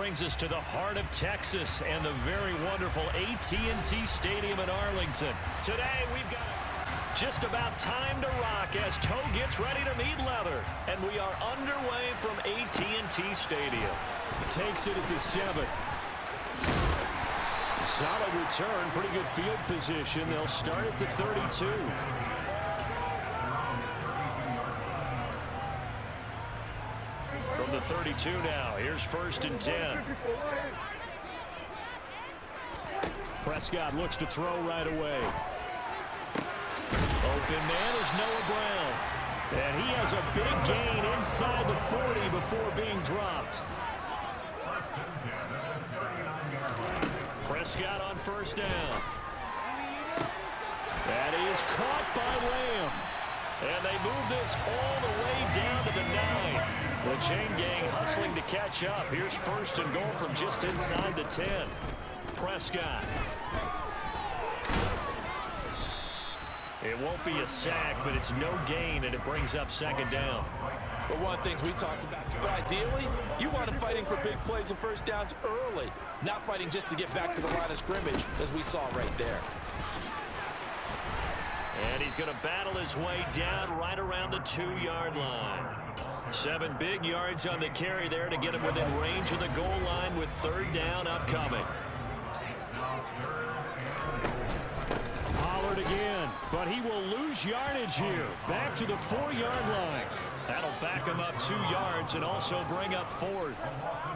brings us to the heart of Texas and the very wonderful AT&T Stadium in Arlington. Today we've got just about time to rock as toe gets ready to meet leather. And we are underway from AT&T Stadium. Takes it at the 7. Solid return, pretty good field position. They'll start at the 32. From the 32 now, here's 1st and 10. Prescott looks to throw right away. Open man is Noah Brown. And he has a big gain inside the 40 before being dropped. Prescott on 1st down. That is caught by Lamb. And they move this all the way down to the 9. The chain gang hustling to catch up. Here's 1st and goal from just inside the 10. Prescott. It won't be a sack, but it's no gain, and it brings up 2nd down. But one of the things we talked about, but ideally, you want them fighting for big plays and 1st downs early, not fighting just to get back to the line of scrimmage, as we saw right there. And he's going to battle his way down right around the 2-yard line. 7 big yards on the carry there to get him within range of the goal line with 3rd down upcoming. Pollard again, but he will lose yardage here. Back to the 4-yard line. That'll back him up 2 yards and also bring up 4th.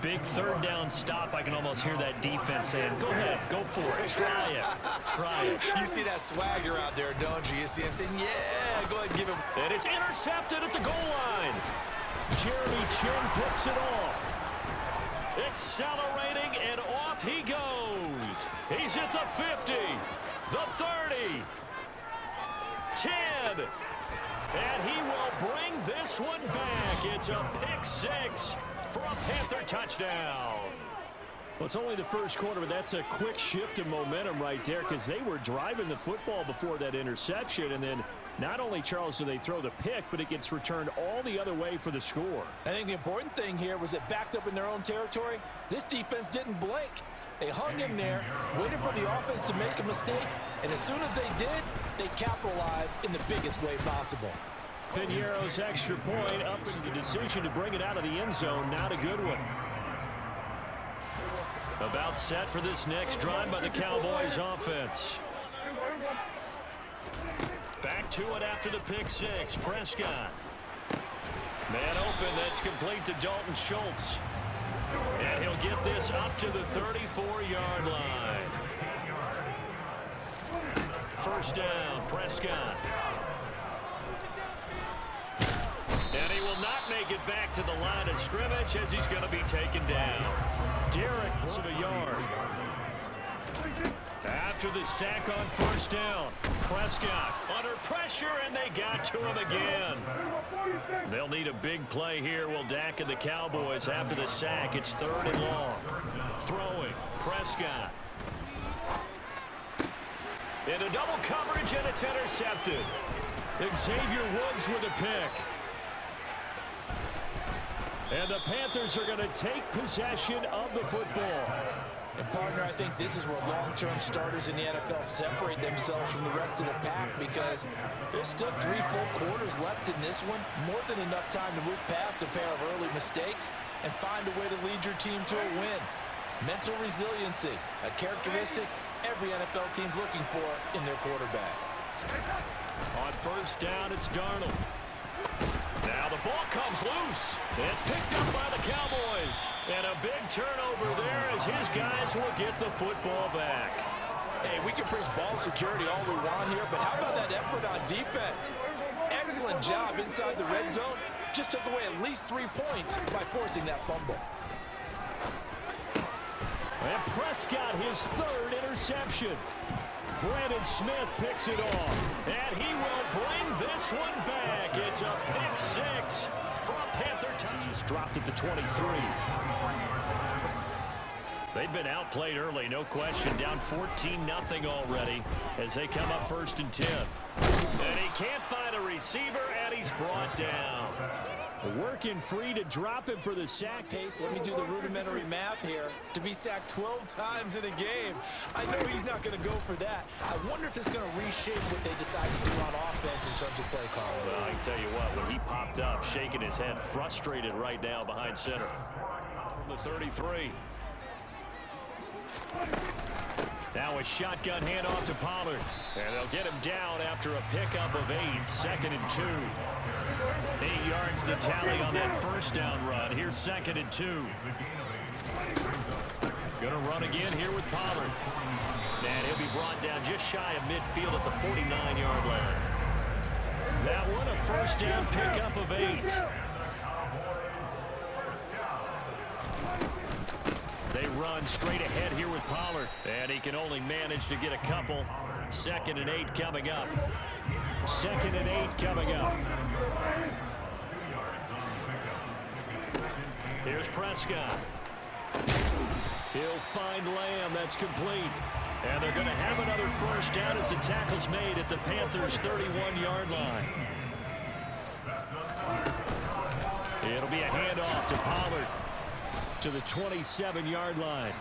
Big 3rd down stop. I can almost hear that defense saying, go ahead, go for it. Try it. Try it. You see that swagger out there, don't you? You see him saying, yeah, go ahead and give him. And it's intercepted at the goal line. Jeremy Chin picks it off. Accelerating, and off he goes. He's at the 50, the 30, 10. And he will bring this one back. It's a pick 6 for a Panther touchdown. Well, it's only the 1st quarter, but that's a quick shift of momentum right there because they were driving the football before that interception. And then not only, Charles, do they throw the pick, but it gets returned all the other way for the score. I think the important thing here was it backed up in their own territory. This defense didn't blink. They hung in there, waited for the offense to make a mistake, and as soon as they did, they capitalized in the biggest way possible. Piñeiro's extra point up in the decision to bring it out of the end zone. Not a good one. About set for this next drive by the Cowboys offense. Back to it after the pick 6. Prescott. Man open. That's complete to Dalton Schultz. And he'll get this up to the 34-yard line. 1st down, Prescott. And he will not make it back to the line of scrimmage as he's going to be taken down. Derek of a yard. After the sack on 1st down, Prescott under pressure, and they got to him again. They'll need a big play here. Will Dak and the Cowboys after the sack. It's 3rd and long. Throwing, Prescott. Into double coverage, and it's intercepted. Xavier Woods with a pick. And the Panthers are going to take possession of the football. And, partner, I think this is where long-term starters in the NFL separate themselves from the rest of the pack because there's still 3 full quarters left in this one. More than enough time to move past a pair of early mistakes and find a way to lead your team to a win. Mental resiliency, a characteristic every NFL team's looking for in their quarterback. On 1st down, it's Darnold. Now the ball comes loose. It's picked up by the Cowboys. And a big turnover there as his guys will get the football back. Hey, we can preach ball security all we want here, but how about that effort on defense? Excellent job inside the red zone. Just took away at least 3 points by forcing that fumble. And Prescott, his 3rd interception. Brandon Smith picks it off, and he will bring this one back. It's a pick 6 for a Panther touch. He's dropped at the 23. They've been outplayed early, no question. Down 14-0 already as they come up 1st and 10. And he can't find a receiver, and he's brought down. Working free to drop him for the sack. Pace, let me do the rudimentary math here. To be sacked 12 times in a game, I know he's not going to go for that. I wonder if it's going to reshape what they decide to do on offense in terms of play calling. Well, I can tell you what, when he popped up, shaking his head, frustrated right now behind center. From the 33. Now a shotgun handoff to Pollard. And they'll get him down after a pickup of 8, 2nd and 2. 8 yards the tally on that first down run. Here's 2nd and 2. Gonna run again here with Pollard. And he'll be brought down just shy of midfield at the 49-yard line. That one a first down pickup of 8. They run straight ahead here with Pollard. And he can only manage to get a couple. 2nd and 8 coming up. 2nd and 8 coming up. Here's Prescott. He'll find Lamb. That's complete. And they're going to have another first down as the tackle's made at the Panthers' 31-yard line. It'll be a handoff to Pollard to the 27-yard line.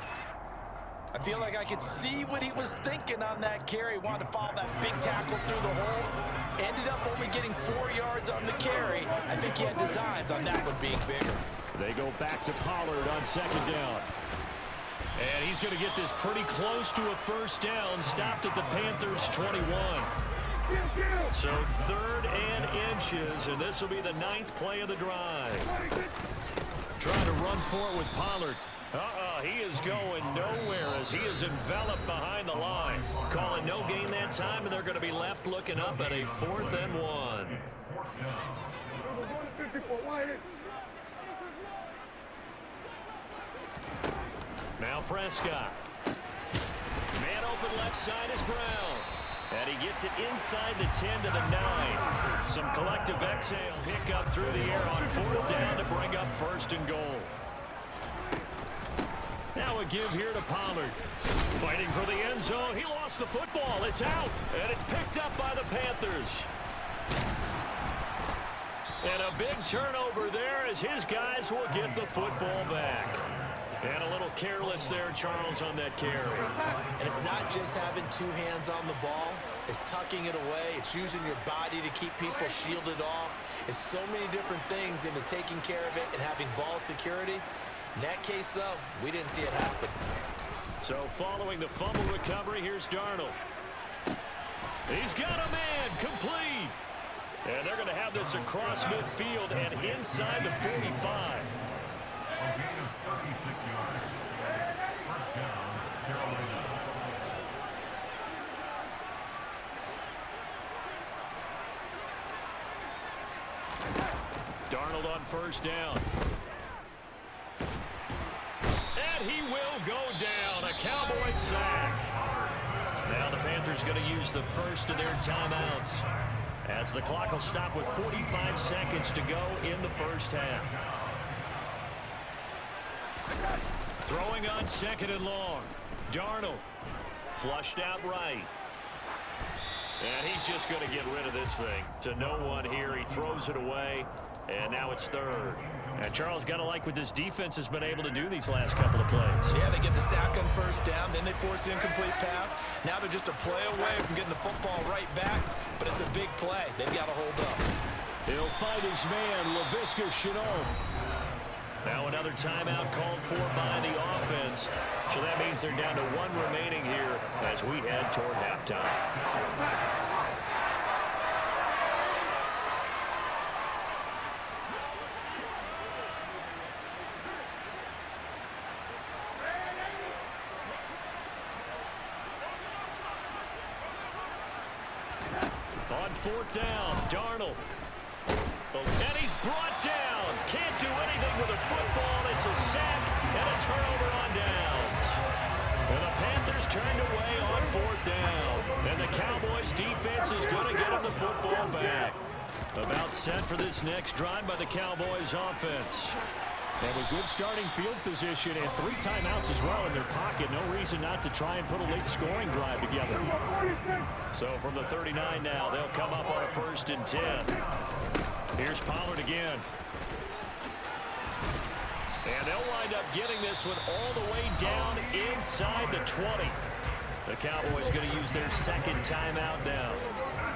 I feel like I could see what he was thinking on that carry. Wanted to follow that big tackle through the hole. Ended up only getting 4 yards on the carry. I think he had designs on that one being bigger. They go back to Pollard on 2nd down. And he's going to get this pretty close to a first down. Stopped at the Panthers' 21. So 3rd and inches, and this will be the 9th play of the drive. Trying to run for it with Pollard. He is going nowhere as he is enveloped behind the line. Calling no gain that time, and they're going to be left looking up at a 4th and 1. Now Prescott. Man open left side is Brown. And he gets it inside the 10 to the 9. Some collective exhale. Pick up through the air on 4th down to bring up 1st and goal. Now a give here to Pollard. Fighting for the end zone. He lost the football. It's out. And it's picked up by the Panthers. And a big turnover there as his guys will get the football back. And a little careless there, Charles, on that carry. And it's not just having 2 hands on the ball. It's tucking it away. It's using your body to keep people shielded off. It's so many different things into taking care of it and having ball security. In that case, though, we didn't see it happen. So following the fumble recovery, here's Darnold. He's got a man, complete. And they're going to have this across midfield and inside the 45. Darnold on first down. And he will go down. A Cowboys sack. Now the Panthers going to use the first of their timeouts as the clock will stop with 45 seconds to go in the first half. Throwing on 2nd and long. Darnold flushed out right. And he's just going to get rid of this thing to no one here. He throws it away, and now it's 3rd. And Charles, got to like what this defense has been able to do these last couple of plays. Yeah, they get the sack on first down, then they force the incomplete pass. Now they're just a play away from getting the football right back, but it's a big play. They've got to hold up. He'll fight his man, Laviska Shenault. Now another timeout called for by the offense. So that means they're down to 1 remaining here as we head toward halftime. On 4th down, Darnold. And he's brought down. Can't do anything with a football. It's a sack and a turnover on downs. And the Panthers turned away on 4th down. And the Cowboys defense is going to get them the football back. About set for this next drive by the Cowboys offense. And with good starting field position and 3 timeouts as well in their pocket, no reason not to try and put a late scoring drive together. So from the 39 now, they'll come up on a 1st and 10. Here's Pollard again. And they'll wind up getting this one all the way down inside the 20. The Cowboys going to use their second timeout now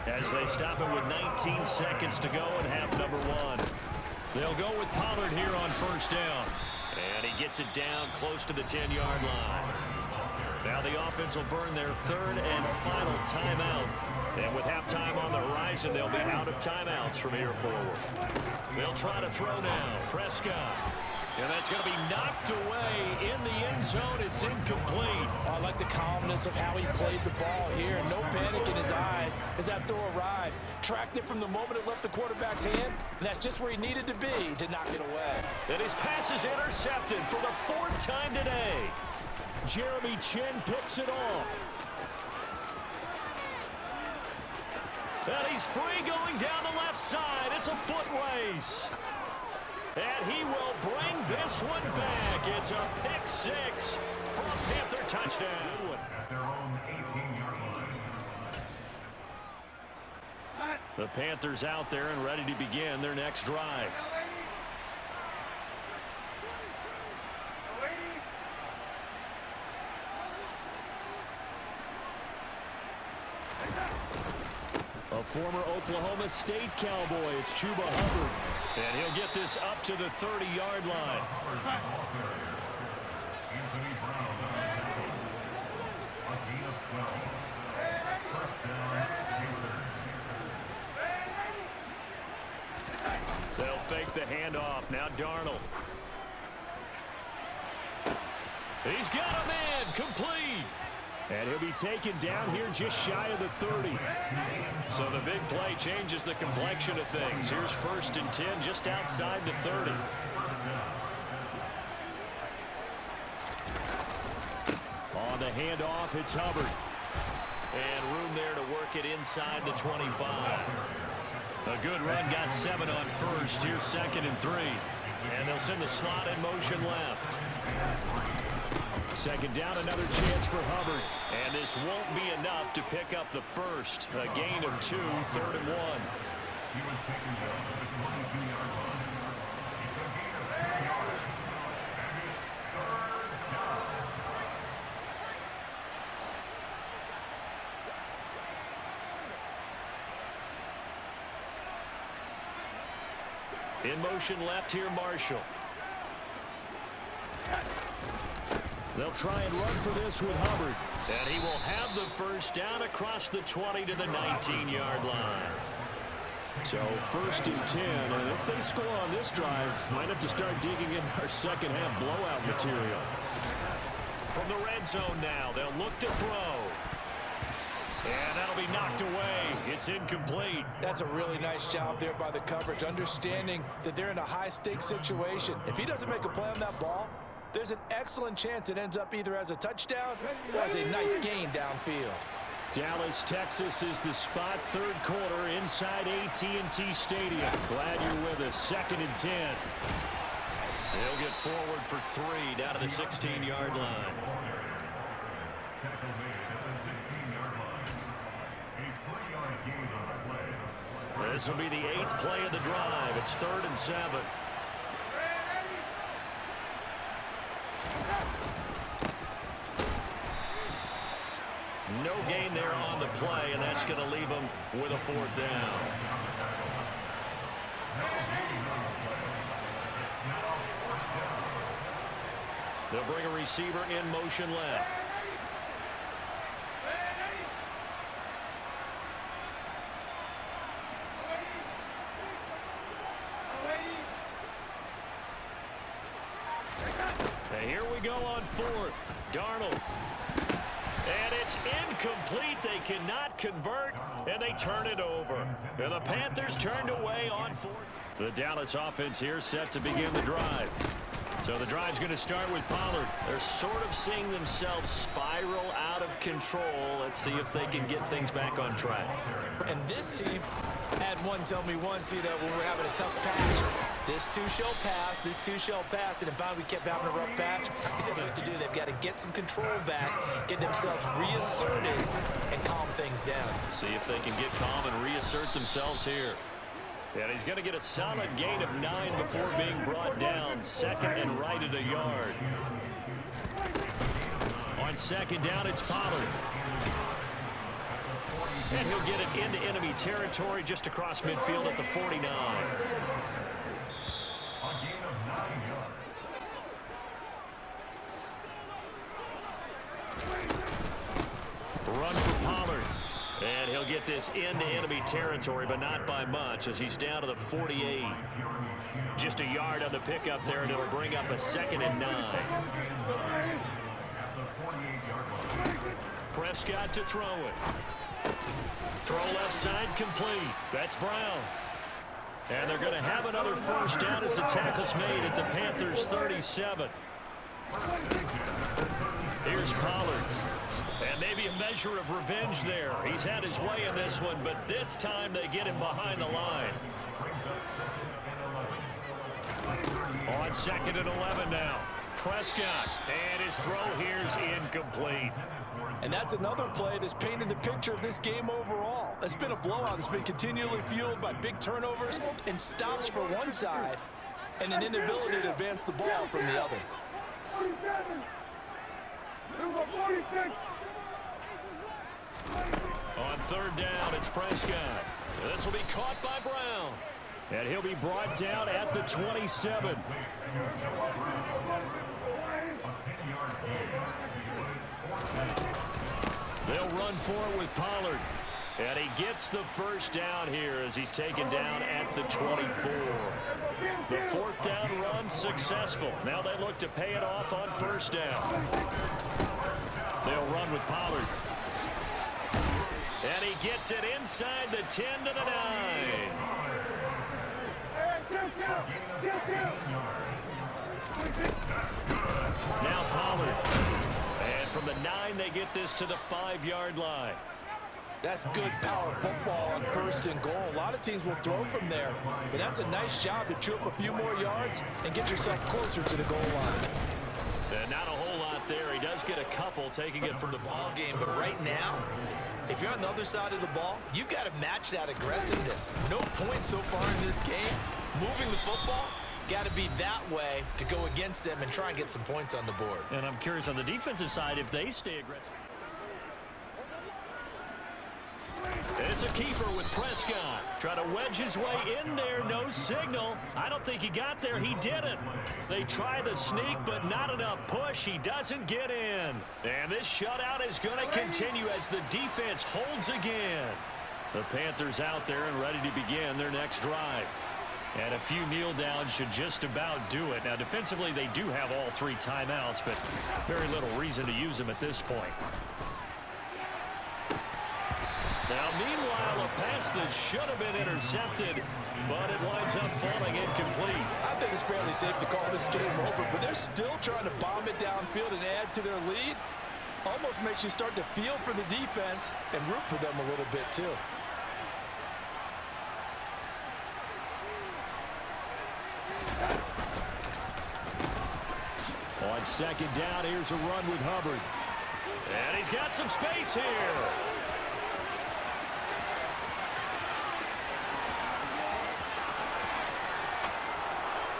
as they stop it with 19 seconds to go in half number one. They'll go with Pollard here on first down. And he gets it down close to the 10-yard line. Now the offense will burn their third and final timeout. And with halftime on the horizon, they'll be out of timeouts from here forward. They'll try to throw now. Prescott. And that's going to be knocked away in the end zone. It's incomplete. I like the calmness of how he played the ball here. No panic in his eyes as that throw arrived. Tracked it from the moment it left the quarterback's hand, and that's just where he needed to be to knock it away. And his pass is intercepted for the fourth time today. Jeremy Chin picks it off. And he's free going down the left side. It's a foot race. And he will bring this one back. It's a pick six for a Panther touchdown. At their own 18-yard line. The Panthers out there and ready to begin their next drive. A former Oklahoma State Cowboy, it's Chuba Hubbard. And he'll get this up to the 30-yard line. They'll fake the handoff. Now Darnold. He's got a man. Complete. And he'll be taken down here just shy of the 30. So the big play changes the complexion of things. Here's 1st and 10 just outside the 30. On the handoff, it's Hubbard. And room there to work it inside the 25. A good run, got 7 on first. Here's 2nd and 3. And they'll send the slot in motion left. 2nd down, another chance for Hubbard. And this won't be enough to pick up the first. A gain of 2, 3rd and 1. He was taken down at the 22-yard line. It's a gain of 10 yards. And it's 3rd down. In motion left here, Marshall. They'll try and run for this with Hubbard. And he will have the first down across the 20 to the 19-yard line. So 1st and 10. And if they score on this drive, might have to start digging in our second half blowout material. From the red zone now, they'll look to throw. And that'll be knocked away. It's incomplete. That's a really nice job there by the coverage, understanding that they're in a high-stakes situation. If he doesn't make a play on that ball, there's an excellent chance it ends up either as a touchdown or as a nice gain downfield. Dallas, Texas is the spot. 3rd quarter inside AT&T Stadium. Glad you're with us. 2nd and 10. They'll get forward for 3 down to the 16-yard line. Tackle made at the 16-yard line. A 3-yard gain on the play. This will be the 8th play of the drive. It's 3rd and 7. No gain there on the play, and that's going to leave them with a 4th down. They'll bring a receiver in motion left. And here we go on 4th. Darnold. And it's incomplete. They cannot convert, and they turn it over. And the Panthers turned away on 4th. The Dallas offense here set to begin the drive. So the drive's going to start with Pollard. They're sort of seeing themselves spiral out of control. Let's see if they can get things back on track. And this team had one tell me once, when we were having a tough patch, this too shall pass, this too shall pass. And finally we kept having a rough patch. He said what to do. They've got to get some control back, get themselves reasserted, and calm things down. See if they can get calm and reassert themselves here. And he's going to get a solid gain of 9 before being brought down. Second and right at a yard. On second down, it's Pollard. And he'll get it into enemy territory just across midfield at the 49. Run for Pollard. And he'll get this into enemy territory, but not by much as he's down to the 48. Just a yard on the pickup there, and it'll bring up a second and 9. Prescott to throw it. Throw left side complete. That's Brown. And they're going to have another first down as the tackle's made at the Panthers' 37. Here's Pollard. And maybe a measure of revenge there. He's had his way in this one, but this time they get him behind the line. On second and 11 now. Prescott. And his throw here's incomplete. And that's another play that's painted the picture of this game overall. It's been a blowout. It's been continually fueled by big turnovers and stops for one side and an inability to advance the ball from the other. 47. Number 46. On third down, it's Prescott. This will be caught by Brown. And he'll be brought down at the 27. They'll run forward with Pollard. And he gets the first down here as he's taken down at the 24. The fourth down run successful. Now they look to pay it off on first down. They'll run with Pollard. And he gets it inside the 10 to the 9. Now Pollard. And from the 9, they get this to the 5-yard line. That's good power football on first and goal. A lot of teams will throw from there, but that's a nice job to chew up a few more yards and get yourself closer to the goal line. And not a whole lot there. He does get a couple, taking it from the ball game, but right now, if you're on the other side of the ball, you've got to match that aggressiveness. No points so far in this game. Moving the football, got to be that way to go against them and try and get some points on the board. And I'm curious on the defensive side if they stay aggressive. It's a keeper with Prescott. Trying to wedge his way in there. No signal. I don't think he got there. He didn't. They try the sneak, but not enough push. He doesn't get in. And this shutout is going to continue as the defense holds again. The Panthers out there and ready to begin their next drive. And a few kneel downs should just about do it. Now, defensively, they do have all 3 timeouts, but very little reason to use them at this point. Now, meanwhile, a pass that should have been intercepted, but it winds up falling incomplete. I think it's fairly safe to call this game over, but they're still trying to bomb it downfield and add to their lead. Almost makes you start to feel for the defense and root for them a little bit, too. On second down, here's a run with Hubbard. And he's got some space here.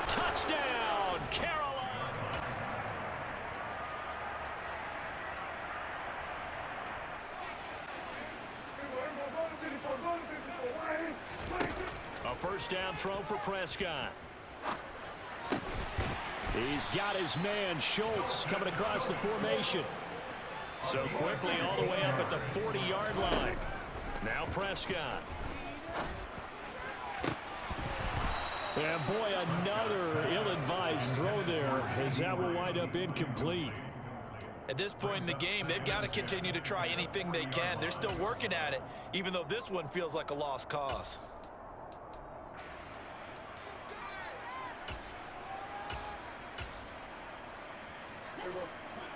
Touchdown, Carolina. A first down throw for Prescott. He's got his man, Schultz, coming across the formation. So quickly all the way up at the 40-yard line. Now Prescott. And boy, another ill-advised throw there as that will wind up incomplete. At this point in the game, they've got to continue to try anything they can. They're still working at it, even though this one feels like a lost cause.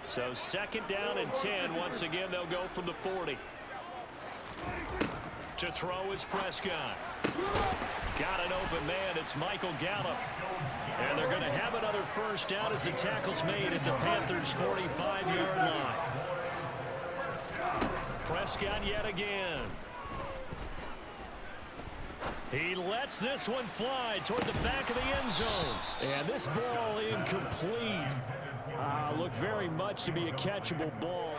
So second down and 10. Once again, they'll go from the 40. To throw is Prescott. Got an open man. It's Michael Gallup. And they're going to have another first down as the tackle's made at the Panthers' 45-yard line. Prescott yet again. He lets this one fly toward the back of the end zone. And this ball incomplete. Looked very much to be a catchable ball.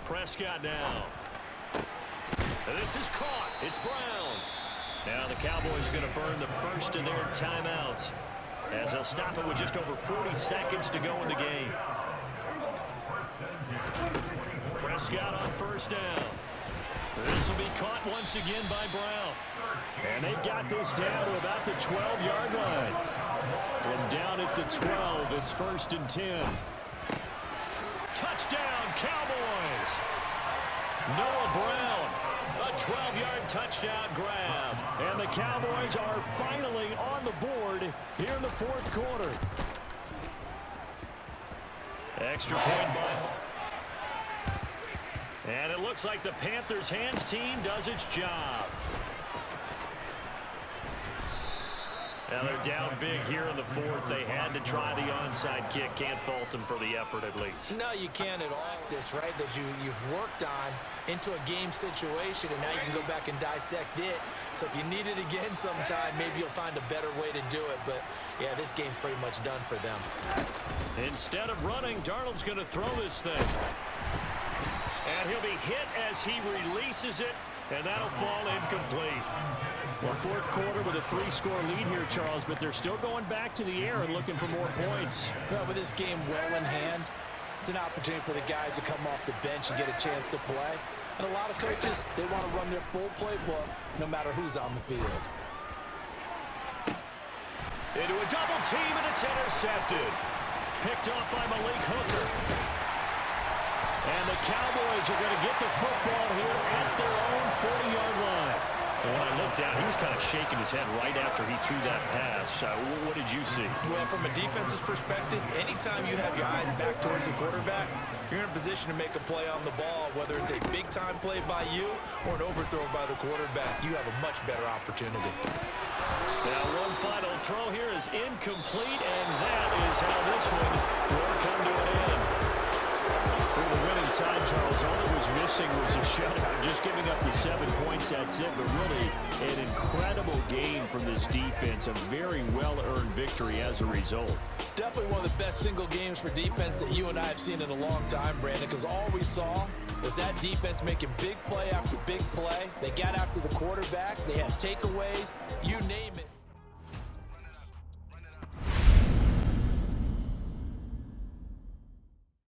Prescott now. This is caught. It's Brown. Now the Cowboys going to burn the first of their timeouts as they'll stop it with just over 40 seconds to go in the game. Prescott on first down. This will be caught once again by Brown. And they've got this down to about the 12-yard line. From down at the 12, it's 1st and 10. Touchdown, Cowboys! Noah Brown, a 12-yard touchdown grab. And the Cowboys are finally on the board here in the 4th quarter. Extra point by... And it looks like the Panthers' hands team does its job. Now they're down big here in the 4th. They had to try the onside kick. Can't fault them for the effort at least. No, you can't at all. This, right, that you've worked on into a game situation, and now you can go back and dissect it. So if you need it again sometime, maybe you'll find a better way to do it. But, yeah, this game's pretty much done for them. Instead of running, Darnold's going to throw this thing. And he'll be hit as he releases it, and that'll fall incomplete. Well, 4th quarter with a 3-score lead here, Charles, but they're still going back to the air and looking for more points. Well, with this game well in hand, it's an opportunity for the guys to come off the bench and get a chance to play. And a lot of coaches, they want to run their full playbook no matter who's on the field. Into a double team, and it's intercepted. Picked up by Malik Hooker. And the Cowboys are going to get the football here at their own 40-yard line. And when I looked down, he was kind of shaking his head right after he threw that pass. What did you see? Well, from a defense's perspective, anytime you have your eyes back towards the quarterback, you're in a position to make a play on the ball, whether it's a big-time play by you or an overthrow by the quarterback. You have a much better opportunity. Now, one final throw here is incomplete, and that is how this one will come to an end. For the winning side, Charles, all that was missing was a shutout. Just giving up the 7 points, that's it. But really, an incredible game from this defense. A very well-earned victory as a result. Definitely one of the best single games for defense that you and I have seen in a long time, Brandon, because all we saw was that defense making big play after big play. They got after the quarterback. They had takeaways. You name it.